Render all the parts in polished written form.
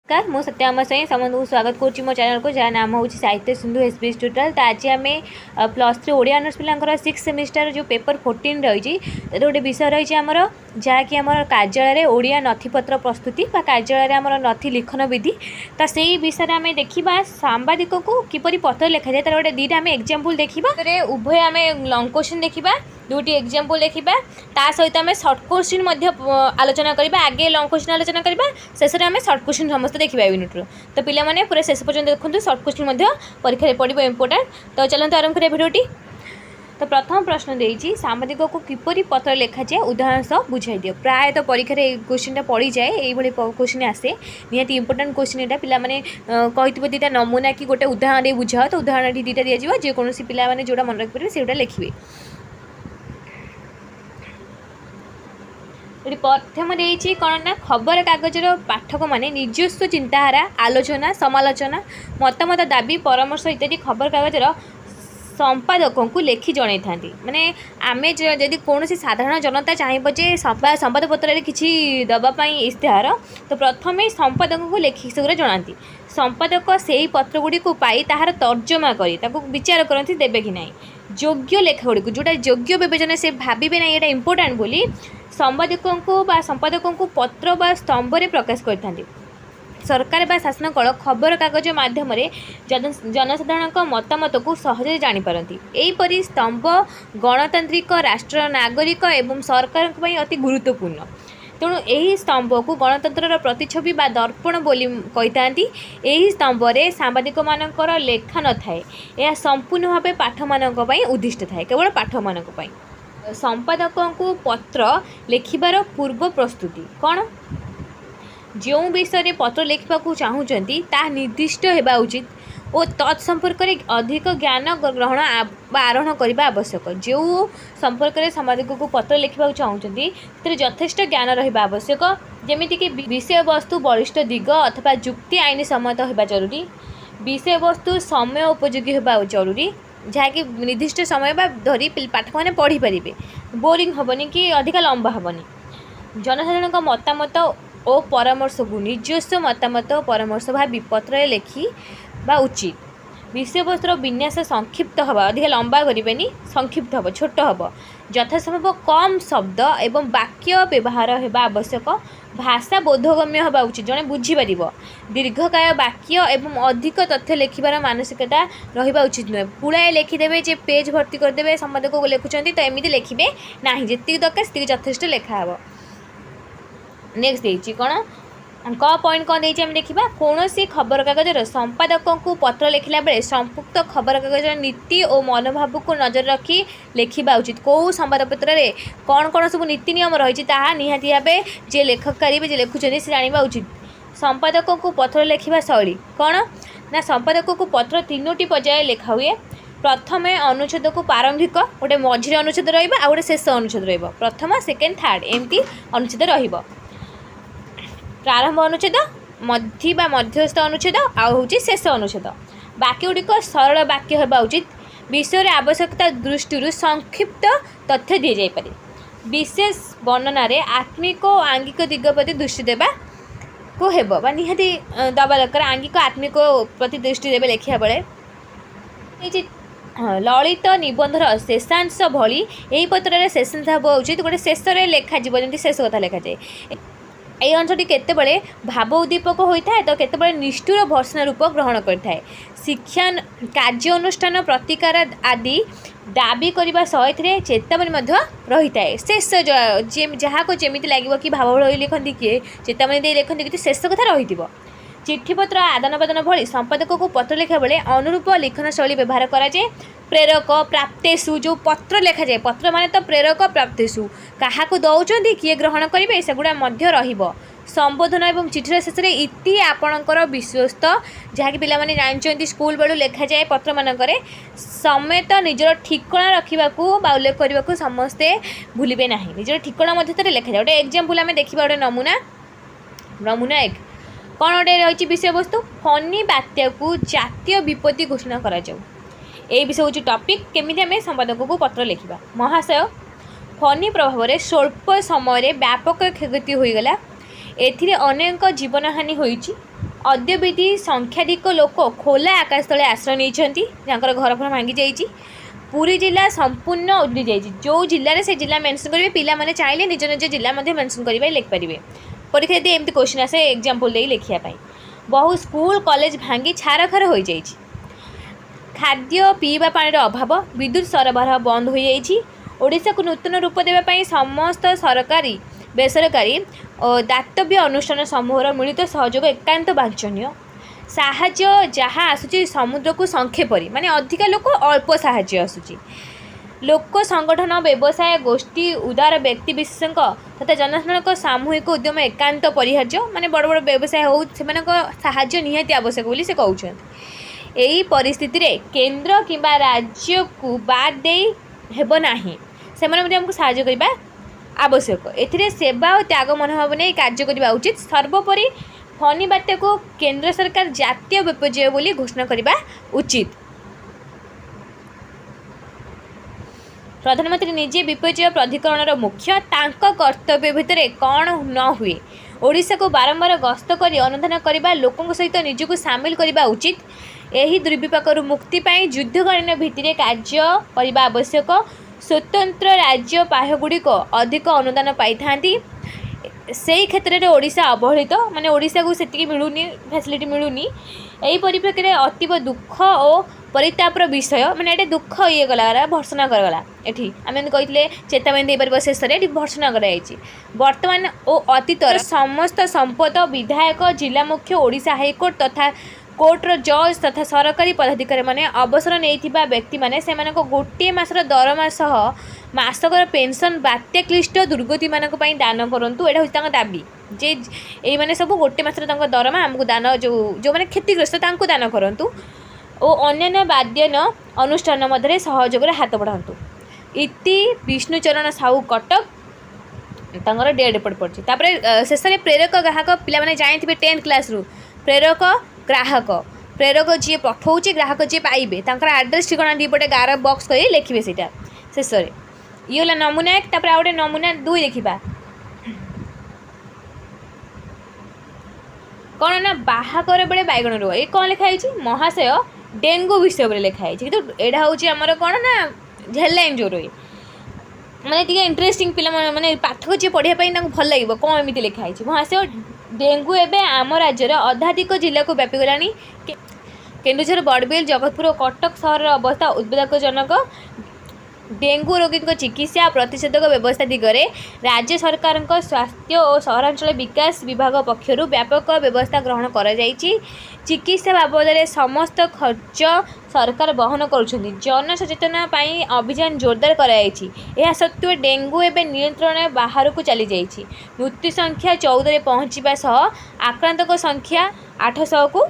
नमस्कार मु सत्याम साई समस्त को स्वागत करुँच मो चैनल को जहाँ नाम हूँ साहित्य सिंधु एसबीएस ट्यूटोरियल। तो आज आम +3 ओडिया ऑनर्स पिलांकर 6th सेमिस्टर जो पेपर 14 रही गोटे विषय रही आमर जहाँकि आम कार्यालय ओडिया नथिपत्र प्रस्तुति कार्यालय आमर नथि लिखन विधि। तो से विषय आम देखा सांबादिक को किपरि पत्र लिखा जाए तार गोटे दुईटा आम एग्जांपल देखा उभय आम लॉन्ग क्वेश्चन देखा दुटी एग्जांपल देखा ता सहित आम सर्ट क्वेश्चन आलोचना करवा आगे लॉन्ग क्वेश्चन आलोचना करवा शेष में आम सर्ट क्वेश्चन समस्त देखा यूनिट्रु। तो पिलामाने पूरा शेष पर्यंत देखते सर्ट क्वेश्चन परीक्षा पड़ो इम्पोर्टाट। तो चलते आरंभ करिया भिडियोटी। तो प्रथम प्रश्न देइछि सांबादिक को किपरि पत्र लिखा जाए उदाहरण सह बुझाई दियो। प्राय तो परीक्षा क्वेश्चन पड़ी जाए यही क्वेश्चन आसे निहाती इंपोर्टेंट क्वेश्चन एटा पिला माने कहितबे दीटा नमूना कि गोटे उदाहरण दे बुझाओ। तो उदाहरण दीटा दिया जिवो जे कोनोसी पिला माने जोडा मन रख परिबे सेटा लिखिबे। प्रथम देइछि कौन ना खबर कागजर पाठक माने निजस्व चिंताधारा आलोचना समालोचना मतामत दाबी परामर्श इत्यादि खबर कागजर संपादकों को लेखि जन था माने आमे जदि कौन साधारण जनता चाहिए जे संवाद पत्र किसी दवापाई इश्तेहार तो प्रथम संपादकों को लेखि सेगुरा जनाती। संपादक से ही पत्र गुड़ी को पाई ताहार तर्जमा करी ताको विचार करती देबे कि नहीं योग्य लेखा गुड़ी जोटा योग्य विवेचना से भाविबे ना ये इंपोर्टेंट बोली संपादकों को संपादकों को पत्र बा स्तंभ प्रकाश करथांती। सरकार बा शासन कल खबर कागज माध्यम जनसाधारण मतामत को सहज जानीपारती। यहीपरि स्तंभ गणतांत्रिक राष्ट्र नागरिक एवं सरकार अति गुरुत्वपूर्ण। तेणु यही स्तंभ को गणतंत्र प्रतिच्छवि बा दर्पण बोली कही। यही स्तंभ में सांबादिक मानकर लेखा न थाए यह संपूर्ण भाव पाठ मानक उद्दिष्ट थाए केवल पाठ मानक। संपादकों को पत्र लिखिबार पूर्व प्रस्तुति कौन जो विषय पत्र लिखा चाहूँगी ता निर्दिष्ट होगा उचित और तत्संपर्क अधिक ज्ञान ग्रहण आरोहण करने आवश्यक। जो संपर्क में संपादक को पत्र लिखा चाहूँगी यथेष्ट ज्ञान रहा आवश्यक जमीक विषय वस्तु वरिष्ठ दिग अथवा जुक्ति आईन सम्मत होगा जरूरी। विषय वस्तु समय उपयोगी होगा जरूरी जहाँकि निर्दिष्ट समय धरी पाठक मैंने पढ़ी पारे बोरिंग हेनी कि अधिक लंबा हेनी। जनसाधारण मतामत और परामर्श को निजस्व मतामत परामर्श भावी पत्र लिखी बा उचित। विषय वस्तुर विन्यास संक्षिप्त हवा अधिक लंबा करें संक्षिप्त हम छोट हम यथासंभव कम शब्द एवं वाक्य व्यवहार होगा आवश्यक। भाषा बोधगम्य होगा उचित जड़े बुझीपार दीर्घकाय वाक्य एवं अधिक तथ्य लिखार मानसिकता रहा उचित नुहे। पुराए लिखिदेवे जे पेज भर्ती करदे संपादक को लिखुंट तो एमती लिखे ना जी दरकार से यथेष्ट लिखाव। नेक्स्ट देती कौन क पॉइंट कौन देती देखा कौन सी खबर कागजर संपादकों को पत्र लिखला बेले संपुक्त खबर कागजर नीति और मनोभाव को नजर रखी लिखा उचित। कौ संवादपत्र में कौन कौन सब नीति नियम रही निहाती भावे जे लेखककारी जे लिखुं से जाना उचित। संपादकों को पत्र लिखा शैली कौन ना संपादक को पत्र 3टी पर्याय लिखा हुए। प्रथम अनुच्छेद को प्रारंभिक गोटे मझिरे अनुच्छेद रहा गोटे शेष अनुच्छेद रहा प्रथम सेकेंड थर्ड एमती अनुच्छेद रहा प्रारंभ अनुच्छेद मध्य बा मध्यस्थ अनुच्छेद आउ शेष अनुच्छेद। वाक्य गुड़िक सरल वाक्य होगा उचित। विषय आवश्यकता दृष्टि संक्षिप्त तथ्य दी जापे। विशेष वर्णन में आत्मिक और आंगिक दिग प्रति दृष्टि देवा को हेबो बा निहाती दबा दरकार आंगिक आत्मिक प्रति दृष्टि देवे लिखा बेले। ललित निबंधर शेषांश भली यही पत्र शेषांश हवा उचित गोटे शेष लिखा जमी शेष कथा लिखा जाए। ये अंशटी केतेबेले भाव उद्दीपक होता है तो केतेबेले निष्ठुर भर्सना रूप ग्रहण करता है। शिक्षा कार्य अनुष्ठान प्रतिकार आदि दाबी करने सहित चेतावनी रही है। शेष जहाँ को जमी लगे कि भाव लिखती किए चेतावनी दे लिखती कि शेष कथा रही। चिठीपत्र आदान प्रदान भली संपादक को पत्र लिखा बेले अनुरूप लिखन शैली व्यवहार कराए। प्रेरक प्राप्तेषु जो पत्र लिखा जाए पत्र माने तो प्रेरक प्राप्तेषु क्या दौरान किए ग्रहण करेंगे सेगुड़ा संबोधन और चिठीर शेष में इति आपणकर विश्वस्त जहाँकि पिलामाने जानते स्कूल बेलू लिखा जाए पत्र मानक समेत निजर ठिकणा रखा उल्लेख करने को समस्ते भूलिबे ना निजर ठिकणा मध्य लिखा जाए। गोटे एग्जांपल आम देखा गोटे नमूना एक कौन गोटे रही विषय वस्तु फनी बात्या को जातीय विपत्ति घोषणा करा जाऊ। यही विषय हूँ टॉपिक केमिति आम संपादक को पत्र लिखा। महाशय फनी प्रभाव में स्वल्प समय व्यापक क्षयक्षति होगला एथिरे अनेक जीवन हानि होईची अद्यविधि संख्याधिक लोक खोला आकाश तले आश्रय नहीं घर घर भांगी जाइए। पुरी जिला संपूर्ण उड़ी जाइए। जो जिले से जिला मेंशन करेंगे पिला माने चाहिए निज निज जिला मेंशन करेंगे लिखिपारे। परीक्षा दी एमती क्वेश्चन आसे एग्जांपल दे लिखापी। बहु स्कूल कॉलेज भांगी छारखार हो जाइए। खाद्य पीवा पानी अभाव विद्युत सरबराह बंद हो जाइए। ओडिशा को नूतन रूप देवाई समस्त सरकारी बेसरकारी और दातव्य अनुष्ठान समूहर मिलित सहयोग एकांत वांछनीय। साहाय्य जहाँ आसूची समुद्र को संक्षेपरी माने अधिक लोक अल्प साहाय्य आसूची। लोक संगठन व्यवसाय गोष्ठी उदार व्यक्ति विशेष तथा जनसाधारण सामूहिक उद्यम एकांत परिहार्य। माने बड़ बड़ व्यवसाय हो साहाय्य निहाती आवश्यक बोली से कहते। यही परिस्थिति रे केंद्र किंबा राज्य को बाद दे हेबो नाही से हमको साहाय्य करबा आवश्यक। एथिरे सेवा और त्याग मनोभाव नहीं कार्य करबा उचित। सर्वोपरि फनी बात्या को केंद्र सरकार जातीय विपर्यय बोली घोषणा करबा उचित। प्रधानमंत्री निजे विपर्यय प्राधिकरण मुख्य तांको कर्तव्य भितर कौन न हुए ओडिशा को बारंबार गस्त कर अनुधान करने लोकों सहित निजक सामिल करने उचित। यही दुर्विपाक मुक्ति पाई युद्धकालीन भित्तिरे कार्य करने आवश्यक। स्वतंत्र राज्य पाह्यगुड़िक अधिक अनुदान पाई थांती से क्षेत्र में ओडिशा अवहेलित माने ओडिशा को सेतिकी मिलूनी फैसिलिटी मिलूनी। यही परिप्रेक्षी में अतीव दुख और परितापर विषय माने ये दुख ये गला भर्सना करगला। ये आम कही चेतावनी देपर शेष में भर्सना कराई। वर्तमान और अतीतर समस्त संपद विधायक जिला मुख्य ओडिशा हाईकोर्ट तथा कोर्टर जज तथा सरकारी पदाधिकारी माने अवसर नहीं व्यक्ति माने से गोटे मासर दरमा सह मासकर पेंशन बात्या क्लिष्ट दुर्गति मानक दान करूँ। यहाँ हूँ दाबी जे ये मैंने सब गोटे मासर दरमा आमको दान जो जो मैंने क्षतिग्रस्त दान करूँ और अन्य वाद्यन अनुष्ठान मध्य सहयोग हाथ बढ़ातु। इति विष्णुचरण साहू कटक तर डेट रिपोर्ट पड़ी। शेष में प्रेरक ग्राहक पे जाइए 10th क्लास रु प्रेरक ग्राहक प्रेरक जी पठाऊँ ग्राहक जी पाइबे आड्रेस ठिकाना दीपटे गार बक्स कर लिखे से शेष में ये होला नमूना 1 तापर आ गोटे नमूना 2 देखा कौन ना बाहागर बेले बैगण रुआ ये कौन लिखाई महाशय डेंगू विषय पर लिखाई कि यहाँ हूँ आमर कौन ना हेडलाइन जो रही मैंने टी इंटरेस्टिंग पिला मैंने पाठक जी पढ़ाई भल लगे कौन एमती लिखाई महाशय डेंगू एवं आम राज्यर अधाधिक जिला को व्यापी गला। केन्दुझर बड़बिल जगतपुर और कटक सहर अवस्था उद्वेगजनक। डेंगू रोगी चिकित्सा और प्रतिषेधक व्यवस्था दिगरे राज्य सरकार स्वास्थ्य और सहरांचल विकास विभाग पक्षर व्यापक व्यवस्था ग्रहण कर चिकित्सा बाबद समस्त खर्च सरकार बहन करुछन्ति। जन सचेतना पाई अभियान जोरदार कराई। यह सत्वे डेंगू एवं नियंत्रण बाहर को चली जाइए। मृत्यु संख्या 14 पहुँचा सह आक्रांतक संख्या 800 को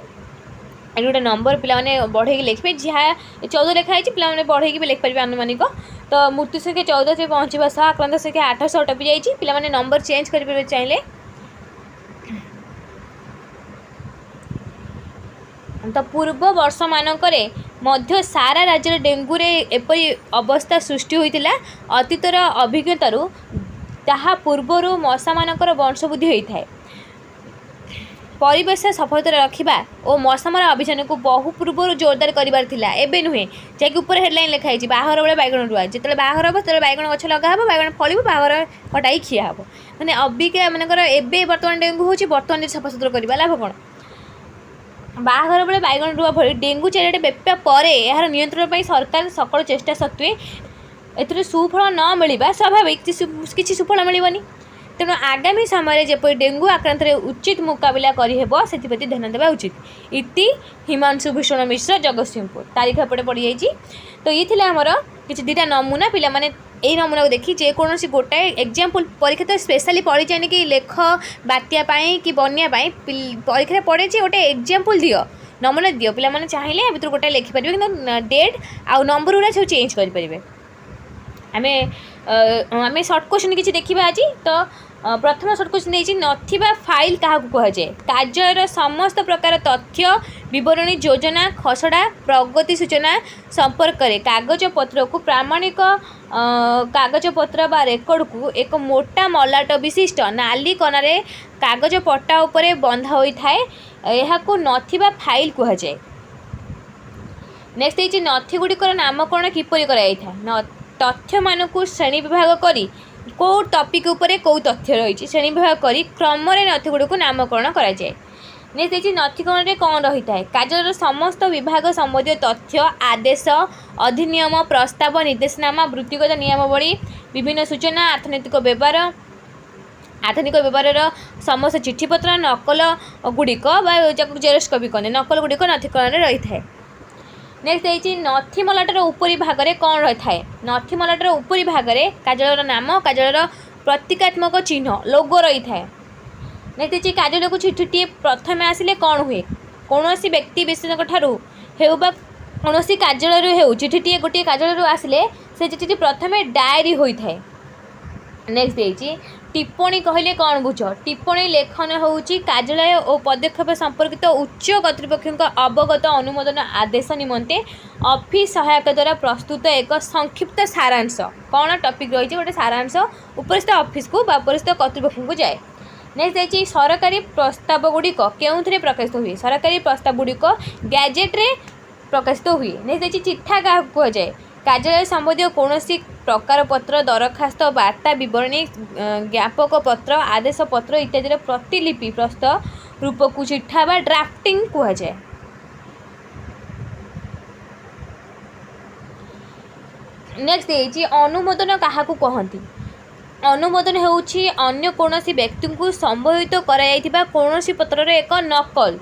गोटे नंबर पे बढ़े लिखे जहाँ 14 लिखाई पे बढ़े भी लिखिपारे आनुमानिक। तो मृत्यु संख्या 14 से पहुँचा सह आक्रांत संख्या 800 टपी जाइए। पे नंबर चेंज करेंगे चाहिए। तो पूर्व वर्ष मानक मध्य सारा राज्य डेंगू रे एपरी अवस्था सृष्टि होइतिला। अतीतर अभिज्ञतारू ताहा पूर्वर मशा मानकर वंशवृद्धि होता है। परिवेश सफलता रखा और मशामर अभियान को बहु पूर्व जोरदार कर नुहे जैक ऊपर हेडलाइन लिखाई बाहर बेले बैगण रुआ जो बाहर हम तो बैगण गछ लगा बैगण फल बाहर कटाई खिया हम मैंने अबिका मानकर एवं बर्तमान डेंगू हो बर्तमान सफासुतरा करवा लाभ कौन बाहर बेले बैगण रुआ भली डेंगू चारिटे व्यापा पर यार नियंत्रण पर सरकार सकल चेष्टा सत्वे ए सुफल न मिलवा स्वाभाविक किसी सुफल मिलनी। तेणु आगामी समय जपर डेंगू आक्रांत उचित मुकाबला करहब से ध्यान देवा उचित। इति हिमांशु भूषण मिश्र जगतसिंहपुर तारीख एपटे पड़ जाइए। तो ये थे आमर किसी 2टा नमूना पिला माने यही नमूना को देखी जेकोसी गोटाए एग्जाम्पल परीक्षा तो स्पेशली पढ़ी जाए कि लेख बात्या कि बन्या परीक्षा पड़े गोटे एग्जाम्पल दियो नमूना दियो पे चाहिए भर गोटाए लिखिपारे कि डेट आउ नंबर गुड़ा सब चेंज करेंगे। आम शॉर्ट क्वेश्चन किसी देखा आज। तो प्रथम सर्ट क्वेश्चन नहीं नथिबा फाइल क्या कहुए कार्यालय समस्त प्रकार तथ्य बरणी योजना खसड़ा प्रगति सूचना संपर्क में कागज पत्र को प्रामाणिक कागज पत्र बा रेकर्ड को एक मोटा मलाट विशिष्ट नाली कनारे कागज पट्टा उपरे बंधा होता है यह नथिबा फाइल कहुए। नेक्स्ट है नथी गुड़िकर नामकरण किपरि कराई था तथ्य मान को श्रेणी विभाग करी कौ टॉपिक उपरे कौ तथ्य रही श्रेणी विभाग करी क्रम नथी गुड़ी को नामकरण कराए। नेक्स्ट नथीकरण में कौन रही है कार्यालय समस्त विभाग संबंधी तथ्य आदेश अधिनियम प्रस्ताव निर्देशनामा वृत्तिगत नियमावली विभिन्न सूचना अर्थनैतिक व्यवहार समस्त चिठीपत्र नकल गुड़िक जेरक्स कॉपी कहते नकल गुड़िक नथीकरण रही है। नेक्स्ट है नथी मलाटर उपरी भाग में कौन रही है नथी मलाटर उपरी भाग में कार्यालय नाम कार्यालय प्रतीकात्मक चिन्ह लोगो रही है। नेक्स्ट कार्यालय को चिठीटी प्रथम आसिले कौन हुए कौन व्यक्ति विशेष कौन कार्यालय हो चिठीटी गोटे कार्यालय आसिले से चिठीटी प्रथम डायरी होता है। नेक्स्ट है टिप्पणी कहले कौन बुझ टिप्पणी लेखन होउची कार्यालय और पदक्षेप संपर्कित उच्च कर्तृपक्ष अवगत अनुमोदन आदेश निमंते ऑफिस सहायक द्वारा प्रस्तुत एक संक्षिप्त सारांश कौन टॉपिक रही गोटे सारांश उपरिस्थ ऑफिस को उपरिस्थ कर्तृपक्ष को जाए। नेक्स्ट है सरकारी प्रस्ताव गुड़िक के प्रकाशित हुए सरकारी प्रस्ताव गुड़िक गैजेट रे प्रकाशित हुए। नेक्स्ट है चिठा क्या कहुए कार्यालय संबंधी कौन प्रकार पत्र दरखास्त वार्ता बरणी ज्ञापक पत्र आदेश पत्र इत्यादि प्रतिलिपि प्रस्तुत रूप को चिठा बा ड्राफ्टिंग कहुए। नेक्स्ट है अनुमोदन क्या कहती अनुमोदन होउछि अन्य कोनोसी व्यक्ति को संबोधित कराइथिबा कोनोसी पत्रर एक नकल।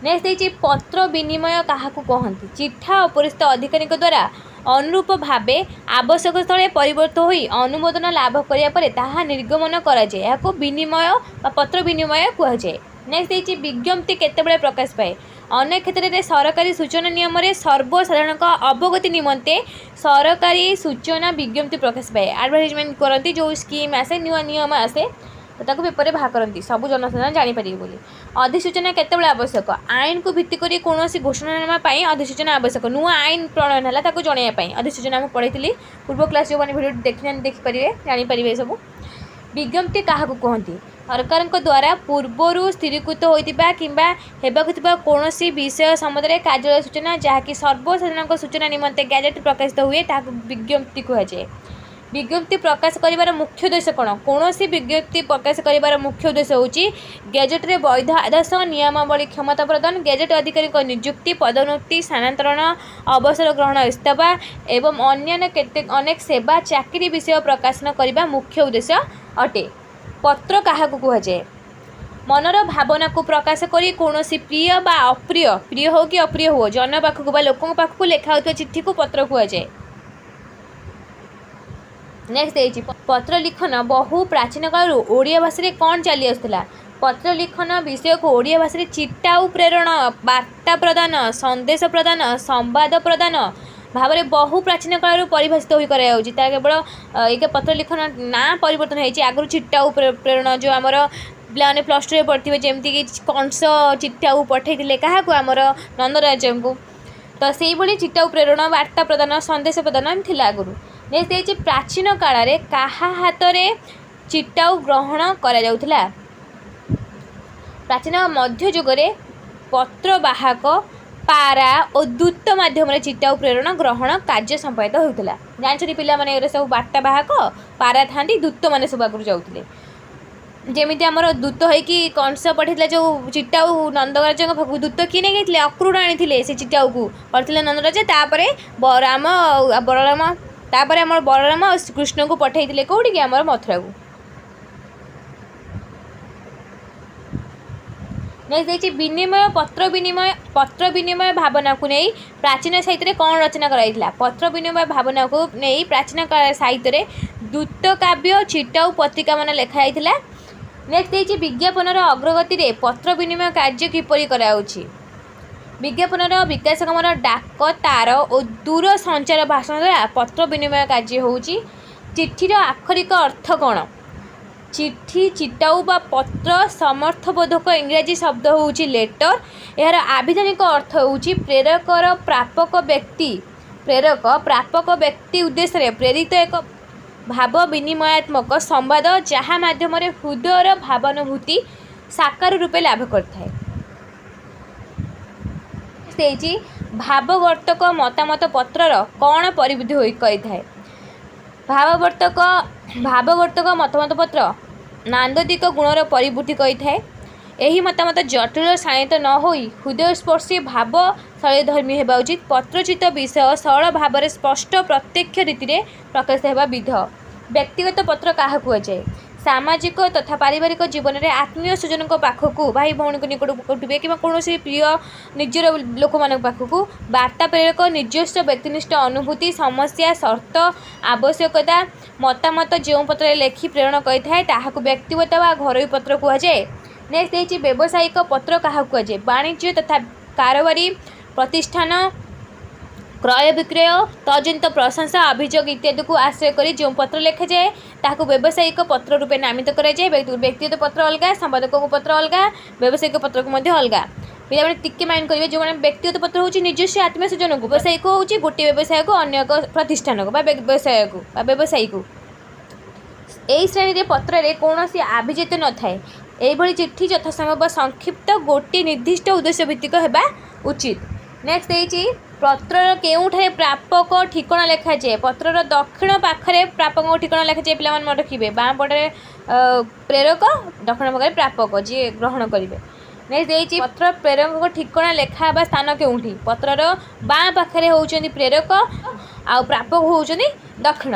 नेक्स्ट है पत्र विनिमय क्या कहती चिठा उपरिस्थ अधिकारी द्वारा अनुरूप भावे आवश्यक स्थले परिवर्तित होई अनुमोदन लाभ करिया परे ताहा निर्गमन करा जाय याको विनिमय बा पत्र विनिमय कहुए। नेक्स्ट है विज्ञप्ति केतेबेले प्रकाश पाए अनेक क्षेत्र में सरकारी सूचना नियम रे सर्वसाधारण अवगति निमंते सरकारी सूचना विज्ञप्ति प्रकाश पाए एडवर्टाइजमेंट करती जो स्कीम आसे नुआ नियम आसे तो पेपर में बाहर करती सब जनसाधारण जापर बोली। अधिसूचना केतेबेले आवश्यक आईन को भित्ति करी कौन घोषणानामा अधिसूचना आवश्यक नुआ आईन प्रणयन है जनवाई अधिसूचना मुझे पढ़ी पूर्व क्लास जो मैंने भिडियो देखी देखिपारे जापर सब। विज्ञप्ति क्या कहती सरकार द्वारा पूर्वर स्थिरीकृत होता कि कौन विषय संबंध में कार्यालय सूचना जहाँकि सर्वसाधारण सूचना निमंते गैजेट प्रकाशित हुए विज्ञप्ति कहुए। विज्ञप्ति प्रकाश करिवार मुख्य उद्देश्य कौन विज्ञप्ति प्रकाश करिवार मुख्य उद्देश्य होची गैजेट रे वैध आदेश नियमावली क्षमता प्रदान गैजेट अधिकारी नियुक्ति पदोन्नति स्थानांतरण अवसर ग्रहण इस्तीफा एवं अन्य अनेक सेवा चाकरी विषय प्रकाशन करने मुख्य उद्देश्य अटे। पत्र क्या कहुए मनर भावना को प्रकाश करी कौन प्रिय बा अप्रिय प्रिय हो कि अप्रिय हो जन पाखक बा लोकों पाखक लिखा होता चिट्ठी को पत्र कहुए। नेक्स्ट है पत्र लिखन बहु प्राचीन काल ओडिया भाषा रे कौन चली आसुला पत्र लिखन विषय को ओडिया भाषा रे चिट्टा प्रेरण वार्ता प्रदान संदेश प्रदान संवाद प्रदान भाव में बहु प्राचीन काल परिभाषित हो केवल एक पत्र लिखन ना परिवर्तन होती आगु चिट्टा प्रेरण जो आमर पे प्लस टू पढ़े जमीक कंस चिट्टा पठे क्या आमर नंदराज को तो से भाई चिट्टा प्रेरण वार्ता प्रदान संदेश प्रदान थी आगुरी। नेक्स्ट है प्राचीन काल में क्या हाथ में चिट्टा ग्रहण करा प्राचीन मध्य जुगरे पत्र बाहक पारा और दूत मध्यम चिट्टा प्रेरण ग्रहण कार्य संपादित होता जानते पे सब वार्ता बाहक पारा था दूत मैंने सब आगुरी जाते जमी आमर दूत हो कंस पठे जो चिट्टा नंदराज दूत किए नहीं गए अक्रूर आनी से चिट्टा को पढ़ते नंदराज तापर बलराम तापर आम बलराम और कृष्ण को पठे कौटी आम मथुरा को। नेक्स्ट विनिमय पत्र विनिमय भावना को नहीं प्राचीन साहित्य कौन रचना कराइला पत्र विनिमय भावना को नहीं प्राचीन साहित्य दूत काव्य चिट्टा पत्रिका मान लिखाई। नेक्स्ट है विज्ञापन अग्रगति रे पत्र विनिमय कार्य किपरि कराउछि विज्ञापन विकास कमर डाक तार और दूर संचार भाषण द्वारा पत्र विनिमय कार्य होउछि। चिठीर आखरिक अर्थ कौन चिट्ठी चिटाऊ बा पत्र समर्थबोधक इंग्राजी शब्द होउची लेटर। यार आभिधानिक अर्थ होउची प्रेरकर प्रापक व्यक्ति। प्रेरक प्रापक व्यक्ति उद्देश्य प्रेरित एक भाव विनिमयात्मक संवाद जहाँ माध्यम हृदयर भावानुभूति साकार रूपे लाभ करता है। भाववर्तक मतामत पत्रर कौन परिबुद्धि होई करिथाए। भाववर्तक मतामत पत्र नांददिक गुणर परिबुद्धि करिथाए। एही मतामत जटिल शायित न होई हृदयस्पर्शी भाव शैलीधर्मी होगा उचित। पत्रचित विषय सरल भाव में स्पष्ट प्रत्यक्ष रीति प्रकाशित होगा विध। व्यक्तिगत पत्र क्या कहुए सामाजिक तथा पारिवारिक जीवन में आत्मीय स्वजन पाखक भाई भौणी निकट कटुवे कि कौन प्रिय निजर लोक मान पाखक वार्ता प्रेरक निर्जस्व व्यक्तिनिष्ठ अनुभूति समस्या शर्त आवश्यकता मतामत जो पत्र लेखि प्रेरण करें व्यक्तिगत व घरोई पत्र कहुए। नेक्स्ट व्यावसायिक पत्र क्या कहुए वाणिज्य तथा कारोबारी प्रतिष्ठान क्रय विक्रय तजंत प्रशंसा अभियोग इत्यादि को आश्रय कर जो पत्र लिखा जाए ताकू व्यावसायिक पत्र रूपे नामित कराए। व्यक्तिगत पत्र अलग संपादक पत्र अलग व्यावसायिक पत्र को अलग पे टिके माइंड करेंगे जो मैंने व्यक्तिगत पत्र हूँ निजस्व आत्मीय स्वजन को व्यावसायिक हूँ गोटे व्यवसाय को अन्य प्रतिष्ठान को व्यवसायी को यही श्रेणी पत्र कौन आभिजात न थाए। यही चिट्ठी यथासंभव संक्षिप्त गोटे निर्दिष्ट उद्देश्य भित्तिक होगा उचित। नेक्स्ट है पत्रर केउठारे प्रापक ठिकाना लिखा जाए। पत्रर दक्षिण पाखरे प्रापक ठिकाना लिखा जाए। पिला मन रखिए बाँ पटे प्रेरक दक्षिण पाखे प्रापक जी ग्रहण करेंगे। नेक्स्ट है पत्र प्रेरक ठिकाना लिखा स्थान केउठी पत्रर बाँ पाखरे होउचंदी प्रेरक आ प्रापक होउचंदी दक्षिण।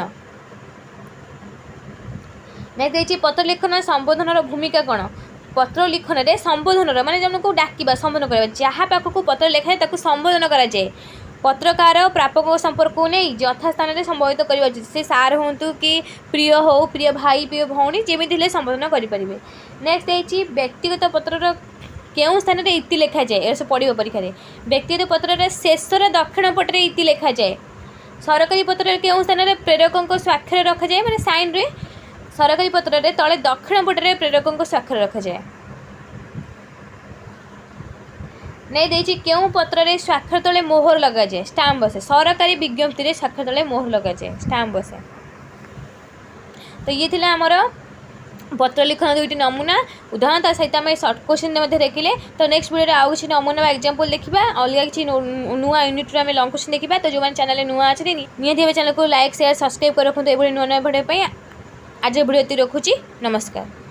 नेक्स्ट है पत्र लिखन संबोधन भूमिका कौन पत्र लिखन में संबोधन माने जन को डाकिबा संबोधन करबा जहाँ पाखक पत्र लिखा जाए ताकू संबोधन करा जाए। पत्रकार प्रापक संपर्क को नहीं यथास्थान में संबोधित करवा उचित। से सार हूँ कि प्रिय हो प्रिय भाई प्रिय भौणी जमी संबोधन करेंगे। नेक्स्ट है व्यक्तिगत पत्रर केउं स्थान में इति लिखा जाए। ये सब पढ़ो परीक्षा रे। व्यक्तिगत पत्रर शेषर दक्षिण पटे इति लिखा जाए। सरकारी पत्र केउं स्थान में प्रेरकों स्वाक्षर रखा जाए माने साइन रे। सरकारी पत्र रे तले दक्षिण पटे प्रेरकों स्वाक्षर रखा जाए। नहीं देखिए क्यों पत्र रे स्वाक्षर तले मोहर लगा जाए स्टाम्प बसे। सरकारी विज्ञप्ति रे स्वाक्षर तले मोहर लगा जाए स्टाम्प बसे। तो ये थिला हमर पत्र लिखन दुईटी नमूना उदाहरण सहित आम सर्ट क्वेश्चन देखिले। तो नेक्स्ट वीडियो आउ किसी नमूना एग्जांपल देखा अलग किसी नुआ यूनिट आम लंग क्वेश्चन देखा। तो जो चैनल नुआ अच्छे निहती चैनल को लाइक शेयर सब्सक्राइब कर रखते नुआ नुआ भिडियो आज वीडियो रखुची। नमस्कार।